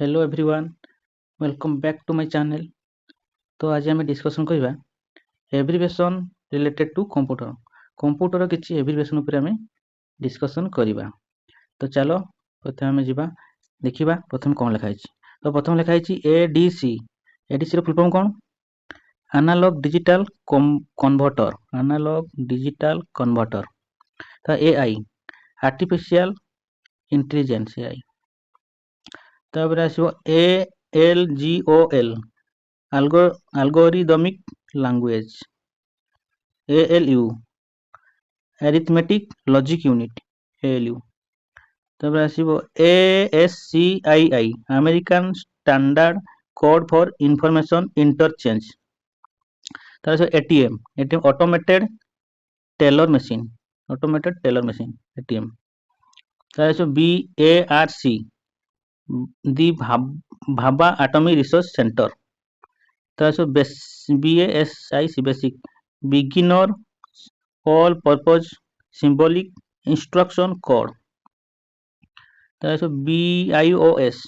Hello everyone, welcome back to my channel. तो आज आम डिस्कसन करवा एब्रिविएशन रिलेटेड टू कंप्यूटर किसी एब्रिविएशन उपर आम डिस्कसन करवा। तो चलो प्रथम आम जा देखा प्रथम कौन लिखाई। तो प्रथम लिखाई एडीसी। एडीसी रो फुल फॉर्म कौन? Analog digital converter. Analog digital converter. तो एआई आर्टिफिशियल इंटेलिजेंस एआई। तापर आसो एएलजीओएल algorithmic language. ALU arithmetic logic unit. ALU तापर आसीबो ASCII American Standard Code for Information Interchange. तापर आसीबो ATM automated teller machine. Automated teller machine ATM. तापर आसीबो BARC the Bhabha Atomic Research Center. तापर BASIC basic beginner all purpose symbolic instruction code. तापर BIOS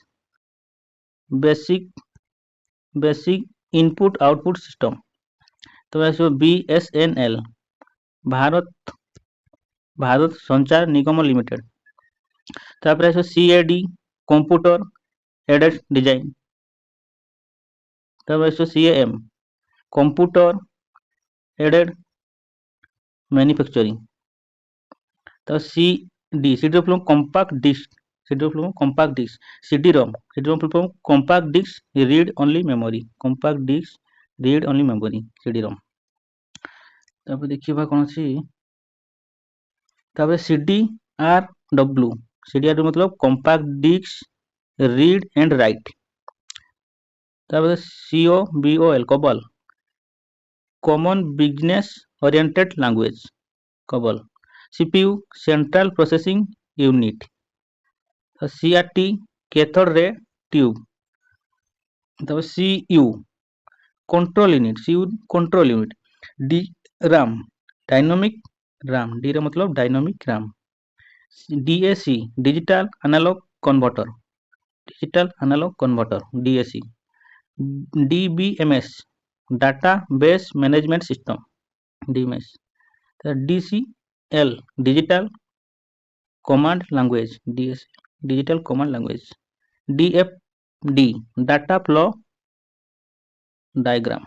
basic input output system. तापर BSNL Bharat Sanchar Nigam Limited. तापर CAD computer aided design. तापर CAM computer aided manufacturing. तो CD रो full compact disc. CD रो full compact disc. CD-ROM full form compact disc read only memory. Compact disc read only memory CD-ROM. तापर देखिबा कोन अछि. तापर CDRW. CDRW मतलब compact disc read and write. तापर COBOL COBOL common business oriented language. COBOL CPU central processing unit. CRT cathode ray tube. तब CU control unit. CU control unit. DRAM dynamic RAM. DRAM मतलब dynamic RAM. DAC digital analog converter. Digital analog converter DAC. DBMS database management system DMS. DCL digital command language digital command language. DFD data flow diagram.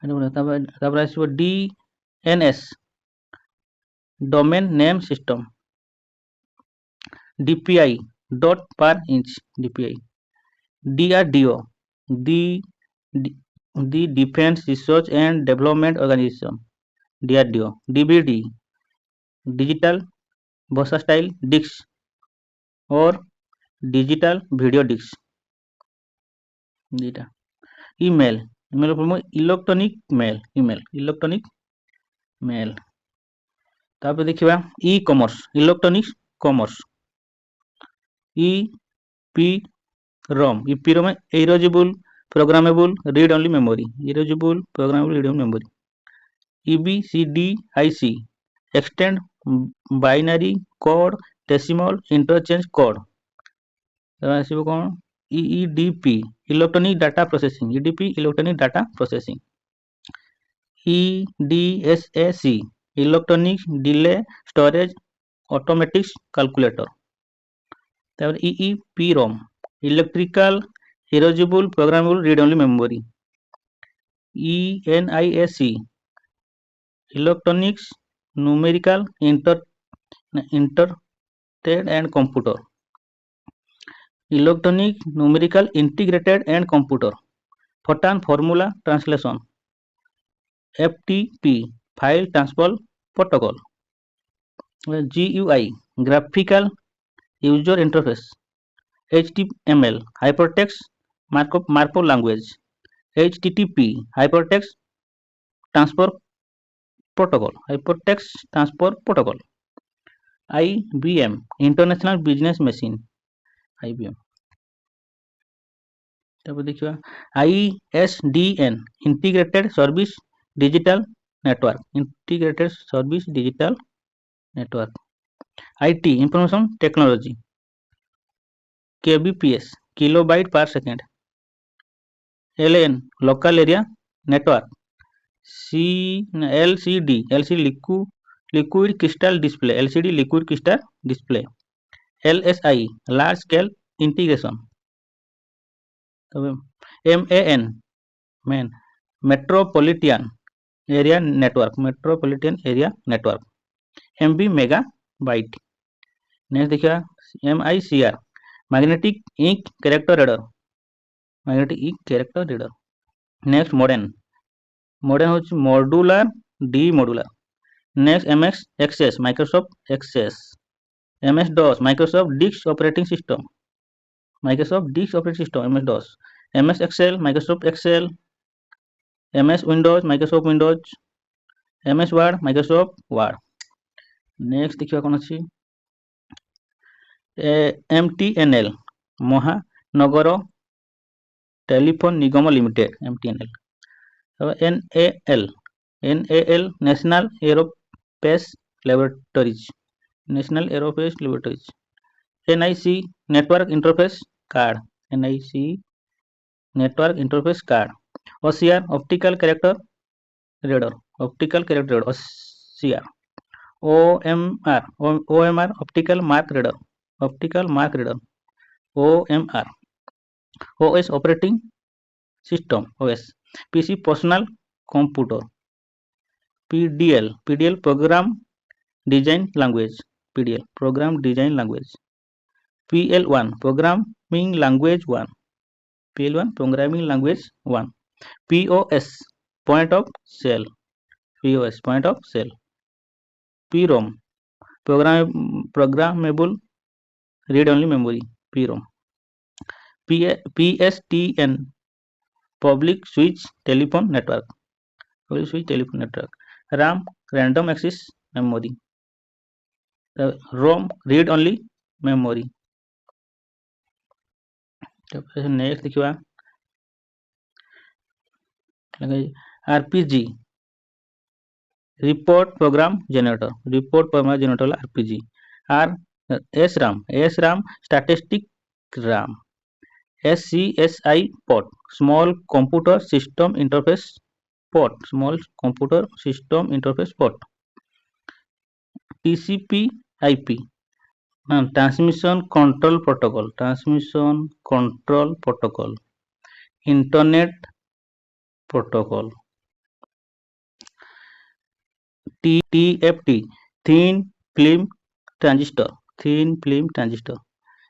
तापर आसीबो DNS domain name system. DPI dot per inch DPI. DRDO the Defense Research and Development Organization DRDO. DVD digital versatile disc और digital video disc. Email electronic mail. Electronic mail. तापर देखिबा e commerce electronic commerce. EPROM EPROM erasable programmable read only memory. Erasable programmable read only memory. EBCDIC extend binary code decimal interchange code. आसीबो कोन EDP electronic data processing. EDP electronic data processing. EDSAC electronic delay storage automatic calculator. तापर EEPROM electrical erasable programmable read only memory. ENIAC electronics numerical integrated and computer. Electronic numerical integrated and computer. Photon formula translation. FTP file transfer protocol. GUI graphical user interface. HTML hypertext markup language. HTTP hypertext transfer protocol. Hypertext transfer protocol. IBM international business machine. IBM. तब देखिए ISDN integrated service digital network. Integrated service digital network. IT information technology. kbps kilobyte per second, LAN local area network, LCD liquid crystal display, LCD liquid crystal display, LSI large scale integration, MAN metropolitan area network, MB megabyte. Next देखिए MICR magnetic ink character reader, next modern होची modulator demodulator, next MX Access Microsoft Access, MS DOS Microsoft disk operating system, MS DOS, MS Excel Microsoft Excel, MS Windows Microsoft Windows, MS Word Microsoft Word. Next देखिए कौन अच्छी MTNL Mahanagar telephone Nigam Limited, MTNL। NAL national aerospace laboratories, NIC network interface card, OCR optical character reader, OCR, OMR optical mark reader, OMR, OS operating system, OS, PC personal computer, PDL program design language, PL1 programming language 1, POS point of sale, PROM programmable read only memory, PROM, PSTN public switch telephone network, RAM random access memory, ROM read only memory. Next देखिए RPG report program generator, RPG, SRAM statistic RAM, SCSI port small computer system interface port, TCP/IP transmission control protocol, internet protocol, TFT thin film transistor,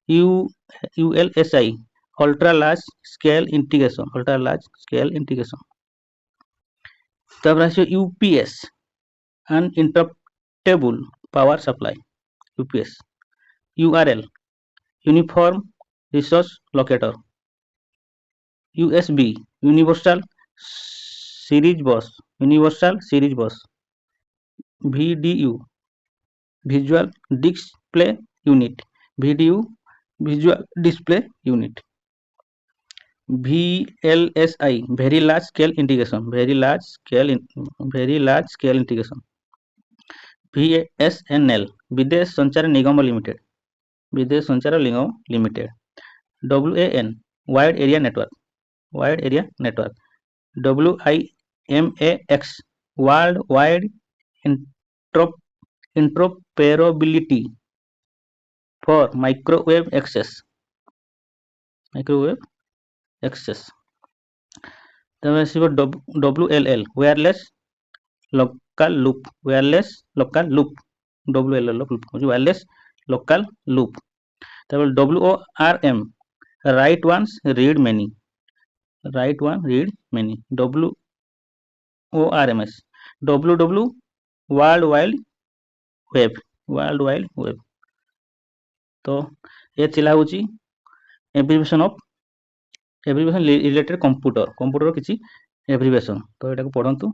ULSI ultra large scale integration, तब रहा UPS uninterruptible power supply, UPS, URL uniform resource locator, USB universal series bus, VDU visual display unit, VLSI very large scale integration, BSNL Videsh Sanchar Nigam Limited, WAN wide area network, WIMAX world wide interoperability for microwave access, WLL wireless local loop, wireless local loop, WORM write once read many, WORMS WW world wide web, तो ये थिला होची abbreviation related computer किछि abbreviation, तो एटा को पढंतु।